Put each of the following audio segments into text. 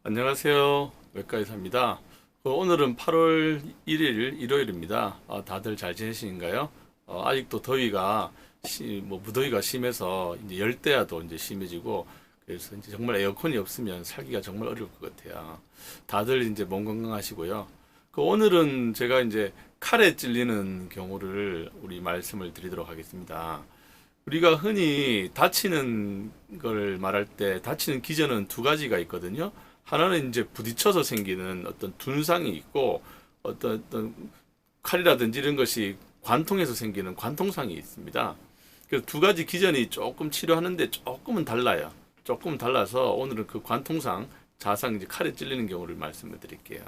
안녕하세요. 외과의사입니다. 오늘은 8월 1일 일요일입니다. 다들 잘 지내시는가요? 아직도 더위가 무더위가 심해서 이제 열대야도 이제 심해지고 그래서 이제 정말 에어컨이 없으면 살기가 정말 어려울 것 같아요. 다들 이제 몸 건강하시고요. 오늘은 제가 이제 칼에 찔리는 경우를 우리 말씀을 드리도록 하겠습니다. 우리가 흔히 다치는 걸 말할 때 다치는 기전은 두 가지가 있거든요. 하나는 이제 부딪혀서 생기는 어떤 둔상이 있고 어떤 칼이라든지 이런 것이 관통해서 생기는 관통상이 있습니다. 그래서 두 가지 기전이 조금 치료하는데 조금은 달라요. 조금은 달라서 오늘은 그 관통상, 자상 이제 칼에 찔리는 경우를 말씀을 드릴게요.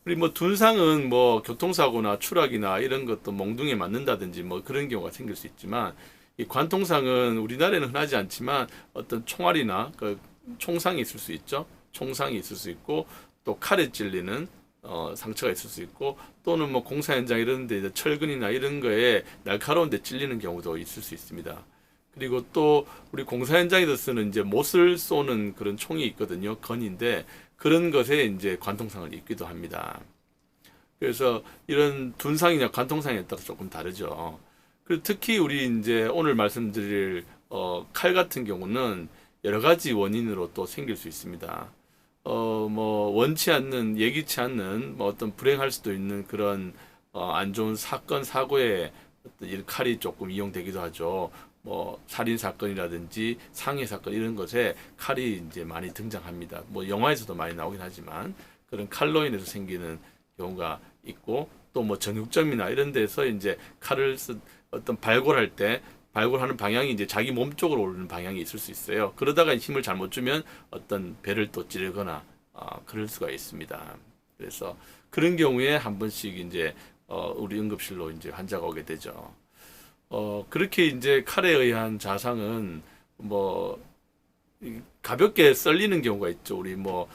그리고 뭐 둔상은 뭐 교통사고나 추락이나 이런 것도 몽둥이에 맞는다든지 뭐 그런 경우가 생길 수 있지만 이 관통상은 우리나라에는 흔하지 않지만 어떤 총알이나 그 총상이 있을 수 있죠. 총상이 있을 수 있고 또 칼에 찔리는 상처가 있을 수 있고 또는 뭐 공사 현장 이런 데 철근이나 이런 거에 날카로운 데 찔리는 경우도 있을 수 있습니다. 그리고 또 우리 공사 현장에서 쓰는 이제 못을 쏘는 그런 총이 있거든요. 건인데 그런 것에 이제 관통상을 입기도 합니다. 그래서 이런 둔상이냐 관통상에 따라 조금 다르죠. 그리고 특히 우리 이제 오늘 말씀드릴 칼 같은 경우는 여러 가지 원인으로 또 생길 수 있습니다. 뭐 원치 않는 예기치 않는 뭐 어떤 불행할 수도 있는 그런 안 좋은 사건 사고에 어떤 이 칼이 조금 이용되기도 하죠. 뭐 살인 사건이라든지 상해 사건 이런 것에 칼이 이제 많이 등장합니다. 뭐 영화에서도 많이 나오긴 하지만 그런 칼로 인해서 생기는 경우가 있고 또 뭐 정육점이나 이런 데서 이제 칼을 어떤 발골할 때 발굴하는 방향이 이제 자기 몸 쪽으로 오르는 방향이 있을 수 있어요. 그러다가 힘을 잘못 주면 어떤 배를 또 찌르거나 그럴 수가 있습니다. 그래서 그런 경우에 한 번씩 이제 우리 응급실로 이제 환자가 오게 되죠. 그렇게 이제 칼에 의한 자상은 뭐 가볍게 썰리는 경우가 있죠. 우리 뭐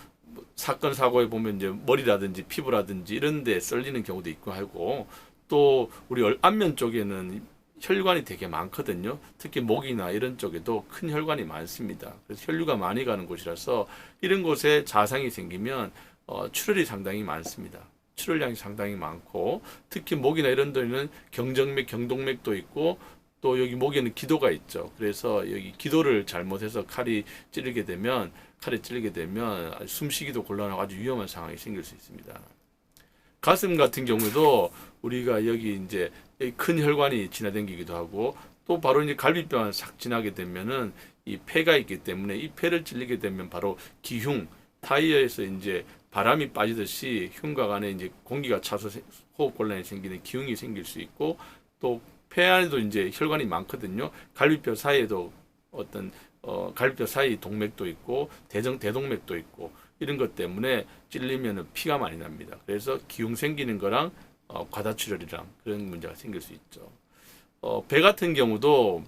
사건 사고에 보면 이제 머리라든지 피부라든지 이런 데 썰리는 경우도 있고 하고 또 우리 안면 쪽에는 혈관이 되게 많거든요. 특히 목이나 이런 쪽에도 큰 혈관이 많습니다. 그래서 혈류가 많이 가는 곳이라서 이런 곳에 자상이 생기면 출혈이 상당히 많습니다. 출혈량이 상당히 많고 특히 목이나 이런 데는 경정맥, 경동맥도 있고 또 여기 목에는 기도가 있죠. 그래서 여기 기도를 잘못해서 칼에 찌르게 되면 숨쉬기도 곤란하고 아주 위험한 상황이 생길 수 있습니다. 가슴 같은 경우도 우리가 여기 이제 큰 혈관이 지나다니기도 하고 또 바로 이제 갈비뼈만 싹 지나게 되면은 이 폐가 있기 때문에 이 폐를 찔리게 되면 바로 기흉 타이어에서 이제 바람이 빠지듯이 흉곽 안에 이제 공기가 차서 호흡 곤란이 생기는 기흉이 생길 수 있고 또 폐 안에도 이제 혈관이 많거든요. 갈비뼈 사이에도 어떤 갈비뼈 사이 동맥도 있고 대동맥도 있고 이런 것 때문에 찔리면 피가 많이 납니다. 그래서 기흉 생기는 거랑 과다출혈이랑 그런 문제가 생길 수 있죠. 배 같은 경우도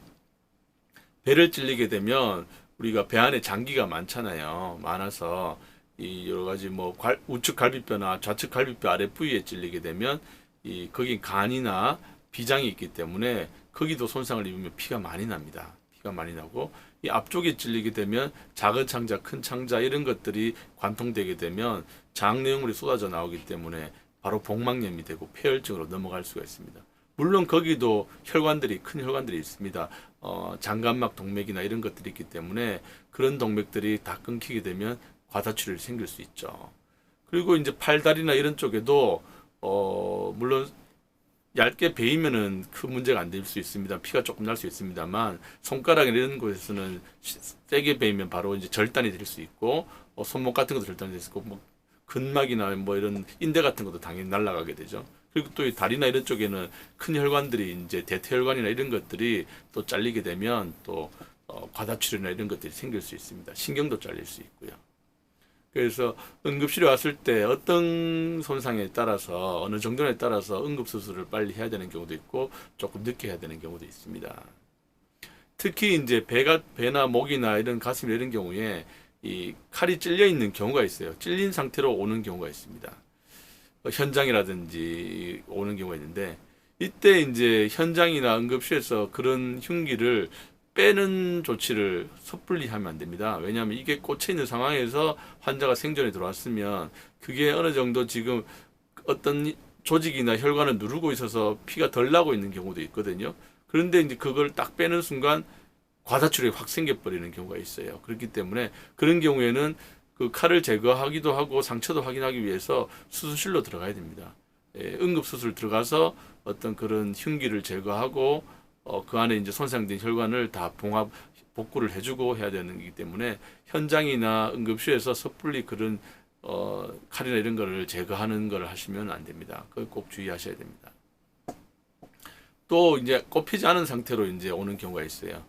배를 찔리게 되면 우리가 배 안에 장기가 많잖아요. 많아서 이 여러 가지 뭐 우측 갈비뼈나 좌측 갈비뼈 아래 부위에 찔리게 되면 이 거기 간이나 비장이 있기 때문에 거기도 손상을 입으면 피가 많이 납니다. 피가 많이 나고 이 앞쪽에 찔리게 되면 작은 창자, 큰 창자 이런 것들이 관통되게 되면 장내용물이 쏟아져 나오기 때문에 바로 복막염이 되고 폐혈증으로 넘어갈 수가 있습니다. 물론 거기도 큰 혈관들이 있습니다. 장관막 동맥이나 이런 것들이 있기 때문에 그런 동맥들이 다 끊기게 되면 과다출혈이 생길 수 있죠. 그리고 이제 팔다리나 이런 쪽에도 물론 얇게 베이면은 큰 문제가 안 될 수 있습니다. 피가 조금 날 수 있습니다만 손가락 이런 곳에서는 세게 베이면 바로 이제 절단이 될 수 있고 손목 같은 것도 절단이 될 수 있고 뭐 근막이나 뭐 이런 인대 같은 것도 당연히 날아가게 되죠. 그리고 또 이 다리나 이런 쪽에는 큰 혈관들이 이제 대퇴혈관이나 이런 것들이 또 잘리게 되면 또 과다출혈이나 이런 것들이 생길 수 있습니다. 신경도 잘릴 수 있고요. 그래서 응급실에 왔을 때 어떤 손상에 따라서 어느 정도에 따라서 응급수술을 빨리 해야 되는 경우도 있고 조금 늦게 해야 되는 경우도 있습니다. 특히 이제 배나 목이나 이런 가슴 이런 경우에 이 칼이 찔려 있는 경우가 있어요. 찔린 상태로 오는 경우가 있습니다. 현장이라든지 오는 경우가 있는데 이때 이제 현장이나 응급실에서 그런 흉기를 빼는 조치를 섣불리 하면 안 됩니다. 왜냐하면 이게 꽂혀 있는 상황에서 환자가 생존에 들어왔으면 그게 어느 정도 지금 어떤 조직이나 혈관을 누르고 있어서 피가 덜 나고 있는 경우도 있거든요. 그런데 이제 그걸 딱 빼는 순간 과다출혈이 확 생겨버리는 경우가 있어요. 그렇기 때문에 그런 경우에는 그 칼을 제거하기도 하고 상처도 확인하기 위해서 수술실로 들어가야 됩니다. 응급수술 들어가서 어떤 그런 흉기를 제거하고 그 안에 이제 손상된 혈관을 다 복구를 해주고 해야 되는 거기 때문에 현장이나 응급실에서 섣불리 그런 칼이나 이런 거를 제거하는 걸 하시면 안 됩니다. 그걸 꼭 주의하셔야 됩니다. 또 이제 꼽히지 않은 상태로 이제 오는 경우가 있어요.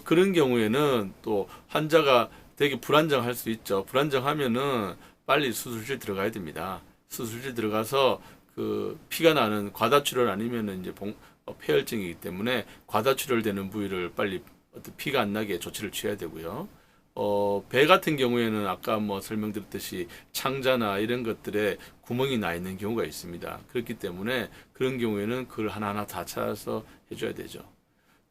그런 경우에는 또 환자가 되게 불안정할 수 있죠. 불안정하면은 빨리 수술실 들어가야 됩니다. 수술실 들어가서 그 피가 나는 과다출혈 아니면은 이제 폐혈증이기 때문에 과다출혈되는 부위를 빨리 피가 안 나게 조치를 취해야 되고요. 배 같은 경우에는 아까 뭐 설명드렸듯이 창자나 이런 것들에 구멍이 나 있는 경우가 있습니다. 그렇기 때문에 그런 경우에는 그걸 하나하나 다 찾아서 해줘야 되죠.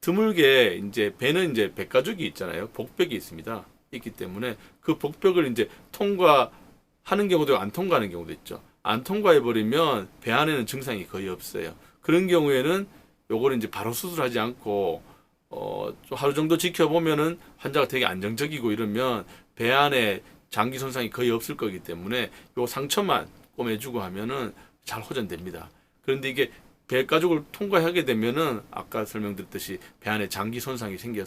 드물게 이제 배는 이제 배가죽이 있잖아요. 복벽이 있습니다. 있기 때문에 그 복벽을 이제 통과하는 경우도 안 통과하는 경우도 있죠. 안 통과해 버리면 배 안에는 증상이 거의 없어요. 그런 경우에는 요거를 이제 바로 수술하지 않고 좀 하루 정도 지켜보면은 환자가 되게 안정적이고 이러면 배 안에 장기 손상이 거의 없을 거기 때문에 요 상처만 꼬매주고 하면은 잘 호전됩니다. 그런데 이게 배 가죽을 통과하게 되면은 아까 설명드렸듯이 배 안에 장기 손상이 생길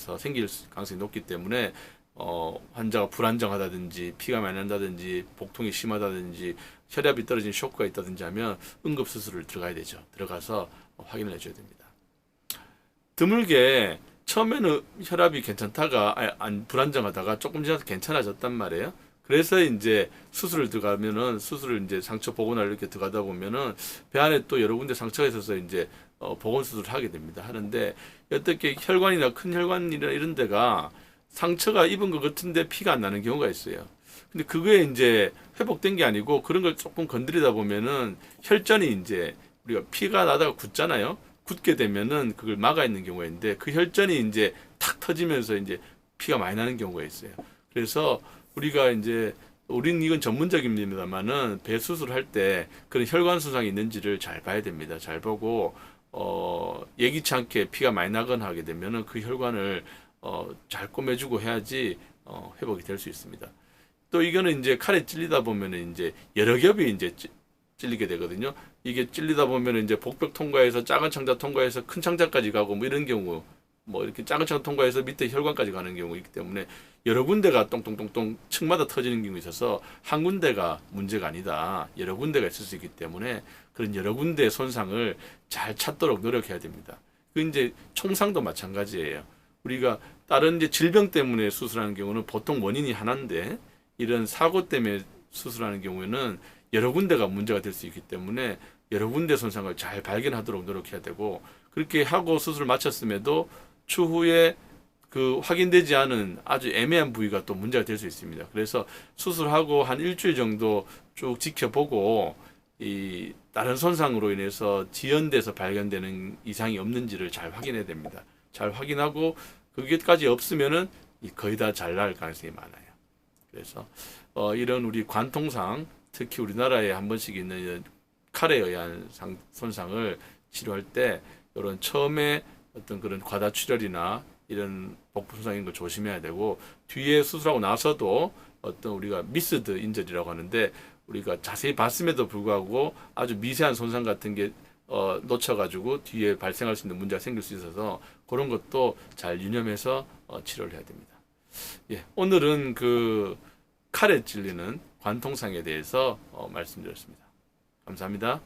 가능성이 높기 때문에 환자가 불안정하다든지 피가 많이 난다든지 복통이 심하다든지 혈압이 떨어진 쇼크가 있다든지 하면 응급수술을 들어가야 되죠. 들어가서 확인을 해줘야 됩니다. 드물게 처음에는 혈압이 괜찮다가 불안정하다가 조금 지나서 괜찮아졌단 말이에요. 그래서 이제 수술을 들어가면은 수술을 이제 상처 복원하려 이렇게 들어가다 보면은 배 안에 또 여러 군데 상처가 있어서 이제 복원 수술을 하게 됩니다. 하는데 어떻게 혈관이나 큰 혈관이나 이런 데가 상처가 입은 것 같은데 피가 안 나는 경우가 있어요. 근데 그게 이제 회복된 게 아니고 그런 걸 조금 건드리다 보면은 혈전이 이제 우리가 피가 나다가 굳잖아요. 굳게 되면은 그걸 막아 있는 경우가 있는데 그 혈전이 이제 탁 터지면서 이제 피가 많이 나는 경우가 있어요. 그래서 우리가 이제 우리는 이건 전문적입니다만은 배 수술할 때 그런 혈관 손상이 있는지를 잘 봐야 됩니다. 잘 보고 예기치 않게 피가 많이 나거나 하게 되면은 그 혈관을 잘 꼬매주고 해야지 회복이 될 수 있습니다. 또 이거는 이제 칼에 찔리다 보면은 이제 여러 겹이 이제 찔리게 되거든요. 이게 찔리다 보면은 이제 복벽 통과해서 작은 창자 통과해서 큰 창자까지 가고 뭐 이런 경우 뭐 이렇게 작은 창자 통과해서 밑에 혈관까지 가는 경우 있기 때문에 여러 군데가 똥똥똥똥 층마다 터지는 경우 있어서 한 군데가 문제가 아니다. 여러 군데가 있을 수 있기 때문에 그런 여러 군데 손상을 잘 찾도록 노력해야 됩니다. 그 이제 총상도 마찬가지예요. 우리가 다른 이제 질병 때문에 수술하는 경우는 보통 원인이 하나인데 이런 사고 때문에 수술하는 경우에는 여러 군데가 문제가 될 수 있기 때문에 여러 군데 손상을 잘 발견하도록 노력해야 되고 그렇게 하고 수술을 마쳤음에도 추후에 그 확인되지 않은 아주 애매한 부위가 또 문제가 될 수 있습니다. 그래서 수술하고 한 일주일 정도 쭉 지켜보고 이 다른 손상으로 인해서 지연돼서 발견되는 이상이 없는지를 잘 확인해야 됩니다. 잘 확인하고 그게까지 없으면은 거의 다 잘 나을 가능성이 많아요. 그래서 이런 우리 관통상 특히 우리나라에 한 번씩 있는 칼에 의한 손상을 치료할 때 이런 처음에 어떤 그런 과다출혈이나 이런 복부 손상인 걸 조심해야 되고 뒤에 수술하고 나서도 어떤 우리가 미스드 인절이라고 하는데 우리가 자세히 봤음에도 불구하고 아주 미세한 손상 같은 게 놓쳐가지고 뒤에 발생할 수 있는 문제가 생길 수 있어서 그런 것도 잘 유념해서 치료를 해야 됩니다. 예, 오늘은 그 칼에 찔리는 관통상에 대해서 말씀드렸습니다. 감사합니다.